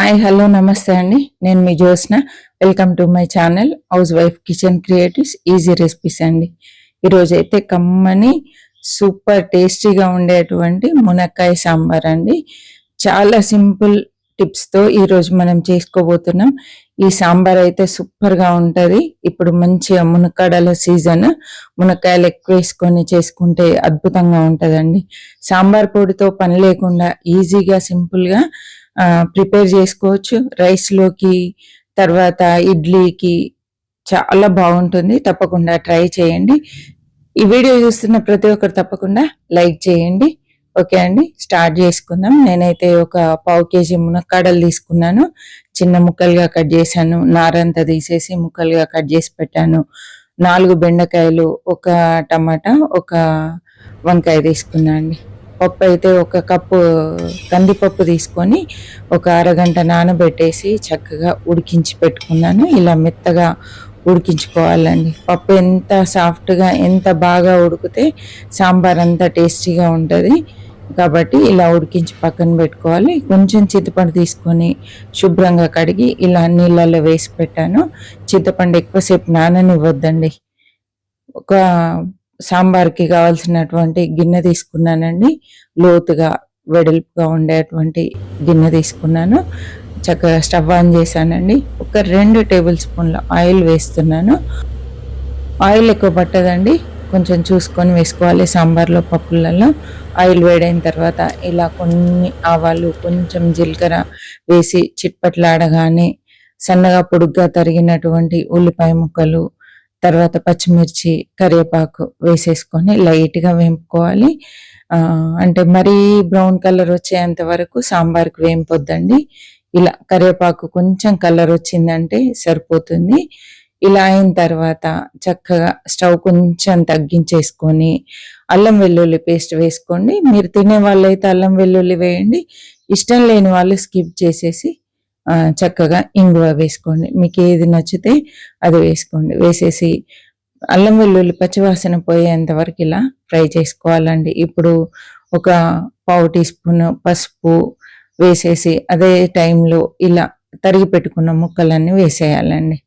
Hi hello నమస్తే అండి. నేను మీ Jyotsna. Welcome to my channel house wife kitchen creatives easy recipes అండి. ఈరోజు అయితే కమ్మని సూపర్ టేస్టీగా ఉండేటువంటి మునక్కాయ సాంబార్ అండి. చాలా సింపుల్ టిప్స్తో ఈరోజు మనం చేసుకోబోతున్నాం. ఈ సాంబార్ అయితే సూపర్గా ఉంటుంది. ఇప్పుడు మంచిగా మునక్కాడల సీజన్, మునక్కాయలు ఎక్కువ వేసుకొని చేసుకుంటే అద్భుతంగా ఉంటుందండి. సాంబార్ పొడితో పని లేకుండా ఈజీగా సింపుల్గా ప్రిపేర్ చేసుకోవచ్చు. రైస్లోకి, తర్వాత ఇడ్లీకి చాలా బాగుంటుంది. తప్పకుండా ట్రై చేయండి. ఈ వీడియో చూస్తున్న ప్రతి ఒక్కరు తప్పకుండా లైక్ చేయండి. ఓకే అండి, స్టార్ట్ చేసుకుందాం. నేనైతే ఒక 1/2 kg మునక్కాడలు తీసుకున్నాను. చిన్న ముక్కలుగా కట్ చేశాను. నారంతా తీసేసి ముక్కలుగా కట్ చేసి పెట్టాను. 4 బెండకాయలు, ఒక టమాటా, ఒక వంకాయ తీసుకున్నాను అండి. పప్పు అయితే 1 కప్పు కందిపప్పు తీసుకొని ఒక అరగంట నానబెట్టేసి చక్కగా ఉడికించి పెట్టుకున్నాను. ఇలా మెత్తగా ఉడికించుకోవాలండి. పప్పు ఎంత సాఫ్ట్గా, ఎంత బాగా ఉడికితే సాంబార్ అంత టేస్టీగా ఉంటుంది. కాబట్టి ఇలా ఉడికించి పక్కన పెట్టుకోవాలి. కొంచెం చింతపండు తీసుకొని శుభ్రంగా కడిగి ఇలా నీళ్ళల్లో వేసి పెట్టాను. చింతపండు ఎక్కువసేపు నాననివ్వద్దండి. ఒక సాంబార్కి కావాల్సినటువంటి గిన్నె తీసుకున్నానండి. లోతుగా వెడల్పుగా ఉండేటువంటి గిన్నె తీసుకున్నాను. చక్కగా స్టవ్ ఆన్ చేశానండి. ఒక 2 టేబుల్ స్పూన్ల ఆయిల్ వేస్తున్నాను. ఆయిల్ ఎక్కువ పట్టదండి, కొంచెం చూసుకొని వేసుకోవాలి. సాంబార్లో, పప్పులలో ఆయిల్ వేడైన తర్వాత ఇలా కొన్ని ఆవాలు, కొంచెం జీలకర్ర వేసి చిట్పట్లాడగానే సన్నగా పొడుగ్గా తరిగినటువంటి ఉల్లిపాయ ముక్కలు, తర్వాత పచ్చిమిర్చి, కరివేపాకు వేసేసుకొని లైట్గా వేపుకోవాలి. అంటే మరీ బ్రౌన్ కలర్ వచ్చేంత వరకు సాంబార్కి వేంపొద్దండి. ఇలా కరివేపాకు కొంచెం కలర్ వచ్చిందంటే సరిపోతుంది. ఇలా అయిన తర్వాత చక్కగా స్టవ్ కొంచెం తగ్గించేసుకొని అల్లం వెల్లుల్లి పేస్ట్ వేసుకోండి. మీరు తినే వాళ్ళైతే అల్లం వెల్లుల్లి వేయండి. ఇష్టం లేని వాళ్ళు స్కిప్ చేసేసి చక్కగా ఇంగువ వేసుకోండి. మీకు ఏది నచ్చితే అది వేసుకోండి. వేసేసి అల్లం వెల్లుల్లి పచ్చివాసన పోయేంత వరకు ఇలా ఫ్రై చేసుకోవాలండి. ఇప్పుడు ఒక 1/2 టీ స్పూన్ పసుపు వేసేసి అదే టైంలో ఇలా తరిగి పెట్టుకున్న ముక్కలన్నీ వేసేయాలండి.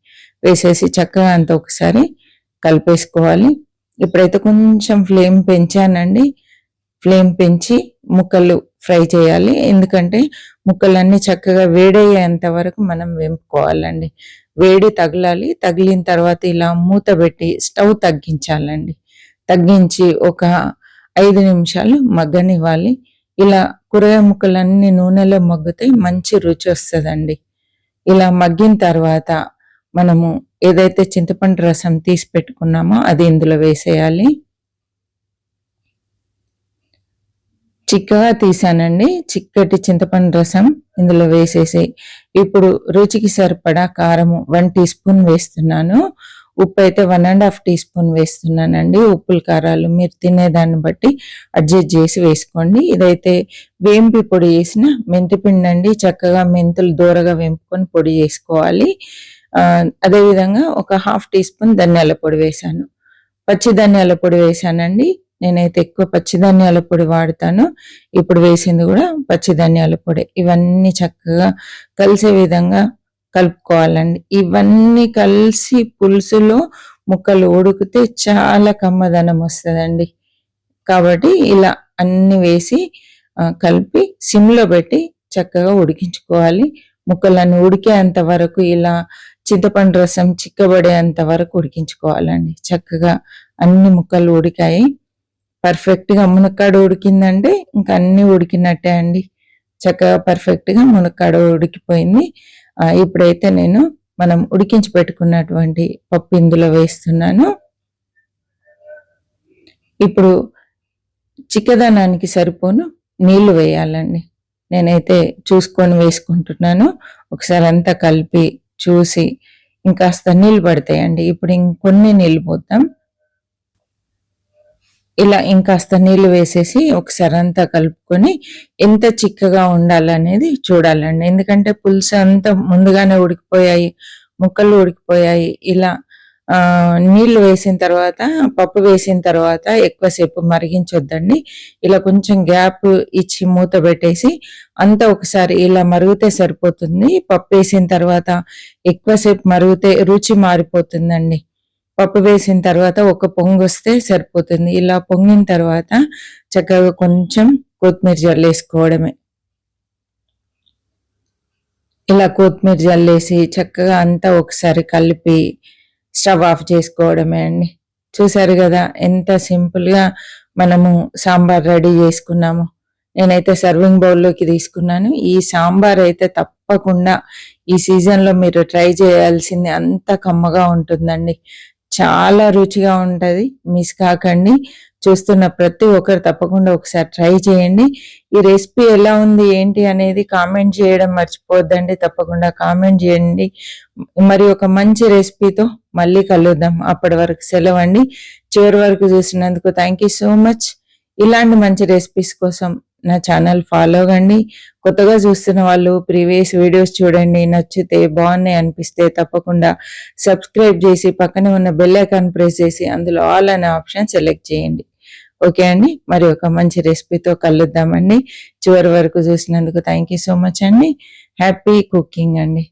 వేసేసి చక్కగా అంత ఒకసారి కలిపేసుకోవాలి. ఇప్పుడైతే కొంచెం ఫ్లేమ్ పెంచానండి. ఫ్లేమ్ పెంచి ముక్కలు ఫ్రై చేయాలి. ఎందుకంటే ముక్కలన్నీ చక్కగా వేడయ్యేంత వరకు మనం వేపుకోవాలండి. వేడి తగలాలి. తగిలిన తర్వాత ఇలా మూత పెట్టి స్టవ్ తగ్గించాలండి. తగ్గించి ఒక 5 నిమిషాలు మగ్గనివ్వాలి. ఇలా కూరగాయ ముక్కలన్నీ నూనెలో మగ్గితే మంచి రుచి వస్తుందండి. ఇలా మగ్గిన తర్వాత మనము ఏదైతే చింతపండు రసం తీసి పెట్టుకున్నామో అది ఇందులో వేసేయాలి. చిక్కగా తీసానండి. చిక్కటి చింతపండు రసం ఇందులో వేసేసి ఇప్పుడు రుచికి సరిపడా కారము 1 టీ స్పూన్ వేస్తున్నాను. ఉప్పు అయితే 1.5 టీ స్పూన్ వేస్తున్నానండి. ఉప్పులు కారాలు మీరు తినేదాన్ని బట్టి అడ్జస్ట్ చేసి వేసుకోండి. ఇదైతే వేంపి పొడి చేసిన మెంతిపిండి అండి. చక్కగా మెంతులు దూరగా వేంపుకొని పొడి చేసుకోవాలి. అదేవిధంగా ఒక 1/2 టీ స్పూన్ ధనియాల పొడి వేశాను. పచ్చి ధనియాల పొడి వేశానండి. నేనైతే ఎక్కువ పచ్చి ధనియాల పొడి వాడతాను. ఇప్పుడు వేసింది కూడా పచ్చి ధనియాల పొడి. ఇవన్నీ చక్కగా కలిసే విధంగా కలుపుకోవాలండి. ఇవన్నీ కలిసి పులుసులో ముక్కలు ఉడికితే చాలా కమ్మదనం వస్తుందండి. కాబట్టి ఇలా అన్ని వేసి కలిపి సిమ్లో పెట్టి చక్కగా ఉడికించుకోవాలి. ముక్కలన్నీ ఉడికేంత వరకు ఇలా చింతపండు రసం చిక్కబడేంత వరకు ఉడికించుకోవాలండి. చక్కగా అన్ని ముక్కలు ఉడికాయి. పర్ఫెక్ట్గా మునక్కాడ ఉడికిందంటే ఇంకా అన్ని ఉడికినట్టే అండి. చక్కగా పర్ఫెక్ట్గా మునక్కాడ ఉడికిపోయింది. ఇప్పుడైతే నేను మనం ఉడికించి పెట్టుకున్నటువంటి పప్పు ఇందులో వేస్తున్నాను. ఇప్పుడు చిక్కదనానికి సరిపోను నీళ్లు వేయాలండి. నేనైతే చూసుకొని వేసుకుంటున్నాను. ఒకసారి అంతా కలిపి చూసి ఇంకాస్త నీళ్ళు పడతాయండి. ఇప్పుడు ఇంకొన్ని నీళ్ళు పోద్దాం. ఇలా ఇంకాస్త నీళ్ళు వేసేసి ఒకసారి అంతా కలుపుకొని ఎంత చిక్కగా ఉండాలనేది చూడాలండి. ఎందుకంటే పులుసు అంతా ముందుగానే ఉడికిపోయాయి, ముక్కలు ఉడికిపోయాయి. ఇలా నీళ్లు వేసిన తర్వాత పప్పు వేసిన తర్వాత ఎక్కువసేపు మరిగించొద్దండి. ఇలా కొంచెం గ్యాప్ ఇచ్చి మూత పెట్టేసి అంతా ఒకసారి ఇలా మరిగితే సరిపోతుంది. పప్పు వేసిన తర్వాత ఎక్కువసేపు మరిగితే రుచి మారిపోతుందండి. పప్పు వేసిన తర్వాత ఒక పొంగు వస్తే సరిపోతుంది. ఇలా పొంగిన తర్వాత చక్కగా కొంచెం కొత్తిమీర జల్లేసుకోవడమే. ఇలా కొత్తిమీర జల్లేసి చక్కగా అంతా ఒకసారి కలిపి స్టవ్ ఆఫ్ చేసుకోవడమే అండి. చూసారు కదా ఎంత సింపుల్గా మనము సాంబార్ రెడీ చేసుకున్నాము. నేనైతే సర్వింగ్ బౌల్లోకి తీసుకున్నాను. ఈ సాంబార్ అయితే తప్పకుండా ఈ సీజన్లో మీరు ట్రై చేయాల్సింది, అంత కమ్మగా ఉంటుందండి. చాలా రుచిగా ఉంటుంది. మిస్ కాకండి. చూస్తున్న ప్రతి ఒక్కరు తప్పకుండా ఒకసారి ట్రై చేయండి. ఈ రెసిపీ ఎలా ఉంది ఏంటి అనేది కామెంట్ చేయడం మర్చిపోవద్దండి. తప్పకుండా కామెంట్ చేయండి. మరి ఒక మంచి రెసిపీతో మళ్ళీ కలుద్దాం. అప్పటి వరకు సెలవు అండి. చివరి వరకు చూసినందుకు థ్యాంక్ యూ సో మచ్. ఇలాంటి మంచి రెసిపీస్ కోసం నా ఛానల్ ఫాలో కండి. కొత్తగా చూస్తున్న వాళ్ళు ప్రీవియస్ వీడియోస్ చూడండి. నచ్చితే బాగున్నాయి అనిపిస్తే తప్పకుండా సబ్స్క్రైబ్ చేసి పక్కనే ఉన్న బెల్ ఐకాన్ ప్రెస్ చేసి అందులో ఆల్ అనే ఆప్షన్ సెలెక్ట్ చేయండి. ఓకే అండి. మరి ఒక మంచి రెసిపీతో కలుద్దామండి. చివరి వరకు చూసినందుకు థ్యాంక్ యూ సో మచ్ అండి. హ్యాపీ కుకింగ్ అండి.